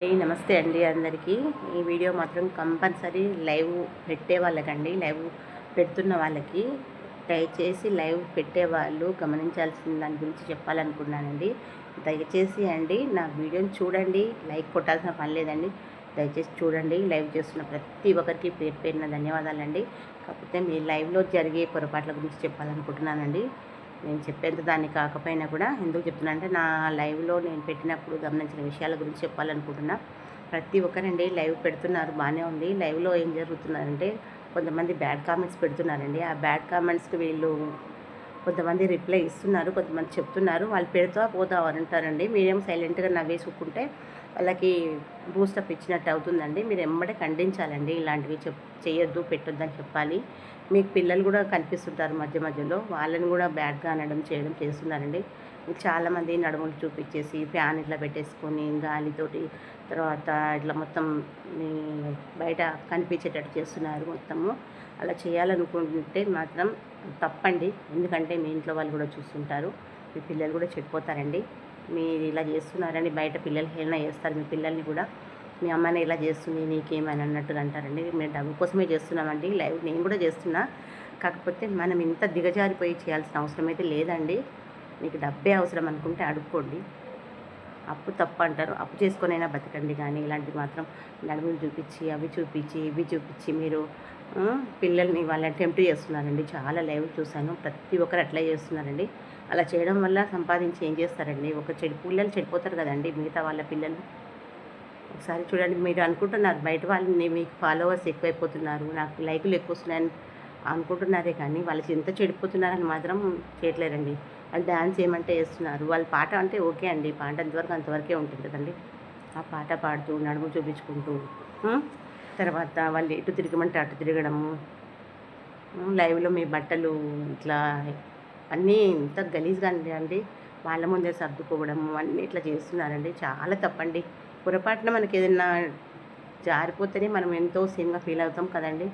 నమస్తే అండి అందరికీ. ఈ వీడియో మాత్రం కంపల్సరీ లైవ్ పెట్టే వాళ్ళకండి, లైవ్ పెడుతున్న వాళ్ళకి, దయచేసి లైవ్ పెట్టేవాళ్ళు గమనించాల్సిన దాని గురించి చెప్పాలనుకున్నానండి. దయచేసి అండి నా వీడియోని చూడండి, లైక్ కొట్టాల్సిన పని లేదండి. దయచేసి చూడండి. లైవ్ చేస్తున్న ప్రతి ఒక్కరికి పేరు పేరున ధన్యవాదాలండి. కాకపోతే మీ లైవ్లో జరిగే పొరపాట్ల గురించి చెప్పాలనుకుంటున్నానండి. నేను చెప్పేంత దాన్ని కాకపోయినా కూడా ఎందుకు చెప్తున్నా అంటే, నా లైవ్లో నేను పెట్టినప్పుడు గమనించిన విషయాల గురించి చెప్పాలనుకుంటున్నా. ప్రతి ఒక్కరండి లైవ్ పెడుతున్నారు, బాగానే ఉంది. లైవ్లో ఏం జరుగుతున్నారంటే, కొంతమంది బ్యాడ్ కామెంట్స్ పెడుతున్నారండి. ఆ బ్యాడ్ కామెంట్స్కి వీళ్ళు కొంతమంది రిప్లై ఇస్తున్నారు, కొంతమంది చెప్తున్నారు. వాళ్ళు పెడతా పోతా అంటారండి. మీరేమో సైలెంట్గా నవ్వేసుకుంటే వాళ్ళకి బూస్టప్ ఇచ్చినట్టు అవుతుందండి. మీరు ఎమ్మడే ఖండించాలండి. ఇలాంటివి చేయొద్దు, పెట్టొద్దు అని చెప్పాలి. మీకు పిల్లలు కూడా కనిపిస్తుంటారు మధ్య మధ్యలో, వాళ్ళని కూడా బ్యాడ్గా అనడం చేయడం చేస్తున్నారండి. చాలామంది నడుములు చూపించేసి ఫ్యాన్ ఇట్లా పెట్టేసుకొని గాలితోటి, తర్వాత ఇట్లా మొత్తం బయట కనిపించేటట్టు చేస్తున్నారు మొత్తము. అలా చేయాలనుకుంటే మాత్రం తప్పండి. ఎందుకంటే మీ ఇంట్లో వాళ్ళు కూడా చూస్తుంటారు, మీ పిల్లలు కూడా చెడిపోతారండి. మీరు ఇలా చేస్తున్నారని బయట పిల్లలు హేళన చేస్తారు. మీ పిల్లల్ని కూడా, మీ అమ్మని ఇలా చేస్తుంది నీకేమని అన్నట్టుగా అంటారండి. మేము డబ్బు కోసమే చేస్తున్నామండి లైవ్, నేను కూడా చేస్తున్నా. కాకపోతే మనం ఇంత దిగజారిపోయి చేయాల్సిన అవసరం అయితే లేదండి. మీకు డబ్బే అవసరం అనుకుంటే అడుక్కోండి. అప్పు తప్పు అంటారు, అప్పు చేసుకొనైనా బతకండి. కానీ ఇలాంటివి మాత్రం నడుములు చూపించి, అవి చూపించి, ఇవి చూపించి మీరు పిల్లల్ని వాళ్ళని టెంప్ట్ చేస్తున్నారండి. చాలా లైవ్ చూశాను, ప్రతి ఒక్కరు అట్లా చేస్తున్నారండి. అలా చేయడం వల్ల సంపాదించి ఏం చేస్తారండి? పిల్లలు చెడిపోతారు కదండి, మిగతా వాళ్ళ పిల్లలు. ఒకసారి చూడండి. మీరు అనుకుంటున్నారు బయట వాళ్ళని, మీకు ఫాలోవర్స్ ఎక్కువైపోతున్నారు, నాకు లైకులు ఎక్కువ వస్తున్నాయని అనుకుంటున్నారే కానీ వాళ్ళకి ఎంత చెడిపోతున్నారని మాత్రం చేయట్లేరండి. వాళ్ళు డ్యాన్స్ ఏమంటే వేస్తున్నారు. వాళ్ళ పాట అంటే ఓకే అండి, పాట ఎంతవరకు అంతవరకే ఉంటుంది కదండి. ఆ పాట పాడుతూ నడుము చూపించుకుంటూ తర్వాత వాళ్ళు ఎటు తిరగమంటే అటు తిరగడము, లైవ్లో మీ బట్టలు ఇట్లా అన్నీ ఇంత గలీజ్గా అండి. వాళ్ళ ముందే సర్దుకోవడము అన్నీ ఇట్లా చేస్తున్నారండి. చాలా తప్పండి. పొరపాటున మనకి ఏదైనా జారిపోతేనే మనం ఎంతో సేమ్గా ఫీల్ అవుతాం కదండి.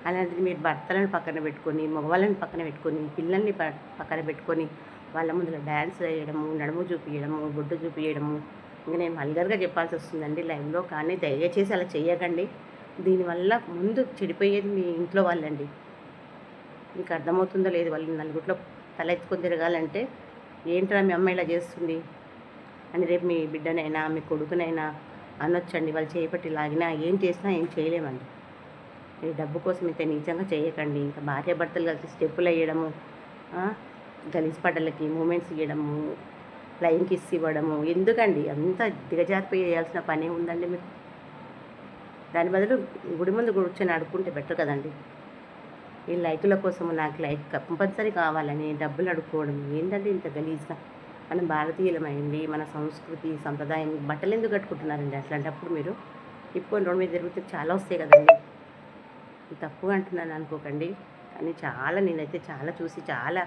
అలాంటిది మీరు భర్తలను పక్కన పెట్టుకొని, మగవాళ్ళని పక్కన పెట్టుకొని, పిల్లల్ని పక్కన పెట్టుకొని వాళ్ళ ముందులో డ్యాన్స్ వేయడము, నడుము చూపించడము, బొడ్డు చూపించడము, ఇంకా నేను వల్గర్గా చెప్పాల్సి వస్తుందండి లైవ్లో. కానీ దయచేసి అలా చేయకండి. దీనివల్ల ముందు చెడిపోయేది మీ ఇంట్లో వాళ్ళండి. మీకు అర్థమవుతుందో లేదు. వాళ్ళు నలుగురిలో తల ఎత్తుకొని తిరగాలంటే, ఏంట్రా మీ అమ్మ ఇలా చేస్తుంది అని రేపు మీ బిడ్డనైనా మీ కొడుకునైనా అనొచ్చండి. వాళ్ళు చేయబట్టి లాగినా ఏం చేసినా ఏం చేయలేమండి. మీరు డబ్బు కోసం ఇంత నీచంగా చేయకండి. ఇంకా భార్యాభర్తలు కలిసి స్టెప్పులు వేయడము, గలీజ్ పడ్డలకి మూమెంట్స్ ఇవ్వడము, ఫ్లయింగ్ కిస్ ఇవ్వడము ఎందుకండి? అంత దిగజారిపోయి వేయాల్సిన పని ఉందండి మీకు? దాని బదులు గుడి ముందు కూర్చొని అడుక్కుంటే బెటర్ కదండి. ఈ లైకుల కోసము నాకు లైక్ కంపల్సరీ కావాలని డబ్బులు అడుక్కోవడం ఏంటంటే ఇంత గలీజ్గా? మనం భారతీయులమైంది, మన సంస్కృతి సంప్రదాయం, బట్టలు ఎందుకు కట్టుకుంటున్నారండి అట్లాంటప్పుడు? మీరు ఇప్పుడు రోడ్డు మీద తిరుగుతే చాలా వస్తాయి కదండి. తప్పుగా అంటున్నాను అనుకోకండి, కానీ నేనైతే చాలా చూసి, చాలా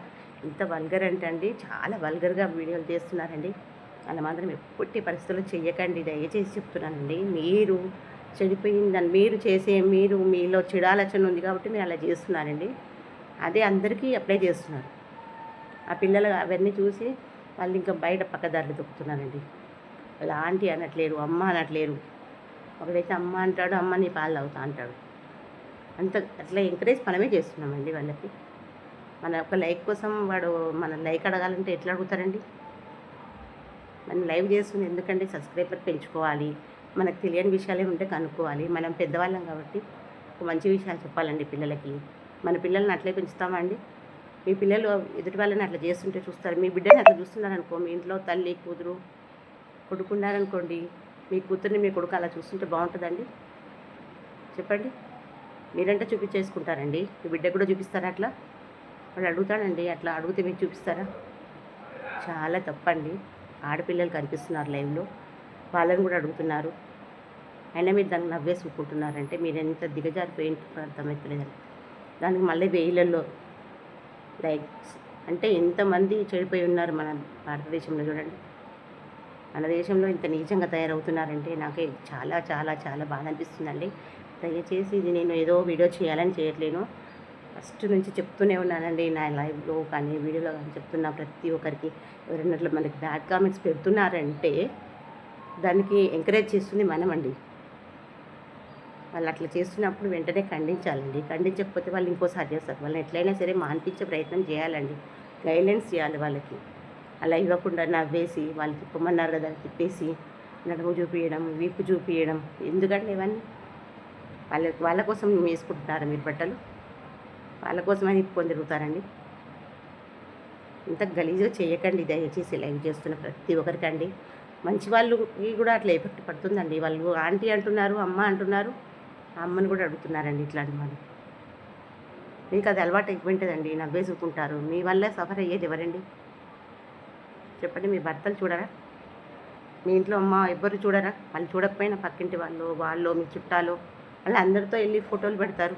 ఇంత వల్గర్ అంటే అండి, చాలా వల్గర్గా వీడియోలు చేస్తున్నారండి. అలా మాత్రం ఎప్పటి పరిస్థితుల్లో చెయ్యకండి, దయచేసి చెప్తున్నానండి. మీరు చెడిపోయిందని మీరు మీలో చెడాలచన ఉంది కాబట్టి మీరు అలా చేస్తున్నారండి. అదే అందరికీ అప్లై చేస్తున్నారు. ఆ పిల్లలు అవన్నీ చూసి వాళ్ళు ఇంకా బయట పక్కదారులు తొక్కుతున్నారండి. వాళ్ళు ఆంటీ అనట్లేరు, అమ్మ అనట్లేరు. ఒకడైతే అమ్మ అంటాడు, అమ్మ నీ పాలు తాగుతా అంటాడు. అట్లా ఎంకరేజ్ మనమే చేస్తున్నామండి వాళ్ళకి. మన ఒక లైక్ కోసం వాడు మన లైక్ అడగాలంటే ఎట్లా అడుగుతారండి? మనం లైవ్ చేస్తుంది ఎందుకంటే సబ్స్క్రైబర్ పెంచుకోవాలి, మనకు తెలియని విషయాలే ఉంటే కనుక్కోవాలి. మనం పెద్దవాళ్ళం కాబట్టి ఒక మంచి విషయాలు చెప్పాలండి పిల్లలకి. మన పిల్లల్ని అట్లే పెంచుతామండి. మీ పిల్లలు ఎదుటి వాళ్ళని అట్లా చేస్తుంటే చూస్తారు. మీ బిడ్డని అట్లా చూస్తున్నారనుకో, మీ ఇంట్లో తల్లి కూతురు కొడుకున్నారనుకోండి, మీ కూతుర్ని మీ కొడుకు అలా చూస్తుంటే బాగుంటుందండి? చెప్పండి. మీరంటే చూపించేసుకుంటారండి, మీ బిడ్డ కూడా చూపిస్తారా అట్లా? వాడు అడుగుతాడండి, అట్లా అడిగితే మీకు చూపిస్తారా? చాలా తప్పండి. ఆడపిల్లలు కనిపిస్తున్నారు లైవ్లో, వాళ్ళని కూడా అడుగుతున్నారు. అయినా మీరు దాన్ని నవ్వేసుకుంటున్నారంటే మీరు ఎంత దిగజారిపోయి అర్థమవుతలేదండి. దానికి మళ్ళీ వేలల్లో లైక్స్ అంటే ఎంతమంది చెడిపోయి ఉన్నారు మన భారతదేశంలో. చూడండి, మన దేశంలో ఇంత నీచంగా తయారవుతున్నారంటే నాకే చాలా చాలా చాలా బాధ అనిపిస్తుందండి. దయచేసి ఇది నేను ఏదో వీడియో చేయాలని చేయట్లేను, ఫస్ట్ నుంచి చెప్తూనే ఉన్నానండి. నా లైవ్లో కానీ వీడియోలో కానీ చెప్తున్నా ప్రతి ఒక్కరికి. ఎవరైనా మనకి బ్యాడ్ కామెంట్స్ పెడుతున్నారంటే దానికి ఎంకరేజ్ చేస్తుంది మనమండి. వాళ్ళు అట్లా చేస్తున్నప్పుడు వెంటనే ఖండించాలండి. ఖండించకపోతే వాళ్ళు ఇంకోసారి చేస్తారు. వాళ్ళని ఎట్లయినా సరే మాన్పించే ప్రయత్నం చేయాలండి. గైడ్‌లైన్స్ ఇయ్యాలి వాళ్ళకి. అలా ఇవ్వకుండా నవ్వేసి వాళ్ళు తిప్పమన్నారు కదా తిప్పేసి నడుము చూపియడం, వీపు చూపియడం ఎందుకండి ఇవన్నీ? వాళ్ళ కోసం వేసుకుంటున్నారా మీరు బట్టలు? వాళ్ళ కోసమని ఇప్పుకొని తిరుగుతారండి. ఇంత గలీజ్‌గా చేయకండి దయచేసి లైవ్ చేస్తున్న ప్రతి ఒక్కరికండి. మంచి వాళ్ళకి కూడా అట్లా ఎఫెక్ట్ పడుతుందండి. వాళ్ళు ఆంటీ అంటున్నారు, అమ్మ అంటున్నారు. ఆ అమ్మని కూడా అడుగుతున్నారండి ఇట్లాంటి వాళ్ళు. మీకు అది అలవాటు అయిపోయింటదండి. నవ్వేసుకుంటారు. మీ వల్ల సఫర్ అయ్యేది ఎవరండి? చెప్పండి. మీ భర్తలు చూడరా? మీ ఇంట్లో అమ్మ ఎవ్వరు చూడరా? వాళ్ళు చూడకపోయినా పక్కింటి వాళ్ళు మీ చుట్టాలు వాళ్ళందరితో వెళ్ళి ఫోటోలు పెడతారు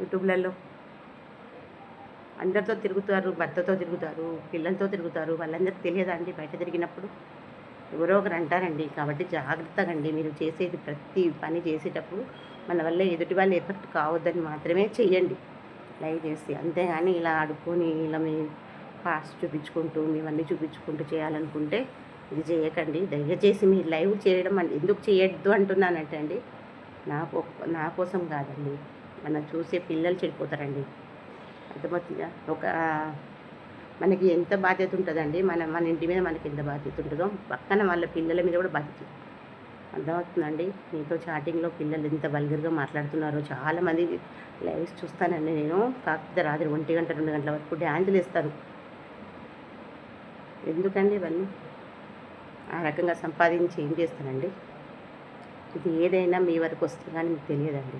యూట్యూబ్‌లలో. అందరితో తిరుగుతారు, భర్తతో తిరుగుతారు, పిల్లలతో తిరుగుతారు. వాళ్ళందరికీ తెలియదా అండి బయట తిరిగినప్పుడు? ఎవరో ఒకరు అంటారండి. కాబట్టి జాగ్రత్తగా అండి మీరు చేసేది ప్రతి పని చేసేటప్పుడు మన వల్ల ఎదుటి వాళ్ళు ఎఫెక్ట్ కావద్దని మాత్రమే చెయ్యండి లైవ్ చేసి. అంతేగాని ఇలా ఆడుకొని ఇలా మీ ఫాస్ట్ చూపించుకుంటూ మీవన్నీ చూపించుకుంటూ చేయాలనుకుంటే ఇది చేయకండి. దయచేసి మీరు లైవ్ చేయడం అండి ఎందుకు చేయొద్దు అంటున్నానంటే అండి నా కోసం కాదండి. మనం చూసే పిల్లలు చెడిపోతారండి. అర్థమవుతుందా? మనకి ఎంత బాధ్యత ఉంటుందండి. మన ఇంటి మీద మనకి ఎంత బాధ్యత ఉంటుందో పక్కన వాళ్ళ పిల్లల మీద కూడా బాధ్యత. అర్థమవుతుందండి? మీతో చాటింగ్‌లో పిల్లలు ఎంత వల్గర్‌గా మాట్లాడుతున్నారో చాలామంది లైవ్స్ చూస్తానండి నేను. కాకపోతే రాత్రి 1 గంట, 2 గంటల వరకు డ్యాన్సులు వేస్తారు. ఎందుకండి ఇవన్నీ? ఆ రకంగా సంపాదించి ఏం చేస్తానండి? ఇది ఏదైనా మీ వరకు వస్తే కానీ మీకు తెలియదండి.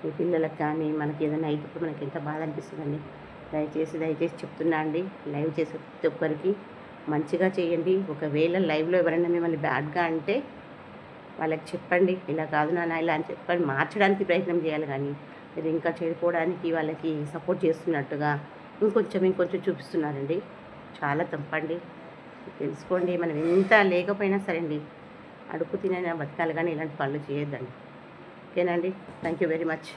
మీ పిల్లలకు కానీ మనకి ఏదైనా అయినప్పుడు మనకి ఎంత బాధ అనిపిస్తుందండి. దయచేసి చెప్తున్నా అండి. లైవ్ చేసే ప్రతి ఒక్కరికి మంచిగా చేయండి. ఒకవేళ లైవ్లో ఎవరైనా మిమ్మల్ని బ్యాడ్గా అంటే వాళ్ళకి చెప్పండి. ఇలా కాదు నాన్న ఇలా అని చెప్పండి. మార్చడానికి ప్రయత్నం చేయాలి కానీ మీరు ఇంకా చెడిపోవడానికి వాళ్ళకి సపోర్ట్ చేస్తున్నట్టుగా ఇంకొంచెం చూపిస్తున్నారండి. చాలా తప్పండి. తెలుసుకోండి. మనం ఎంత లేకపోయినా సరే అండి అడుగు తినైనా బతకాలి కానీ ఇలాంటి పనులు చేయొద్దండి. ఓకేనండి. Thank you very much.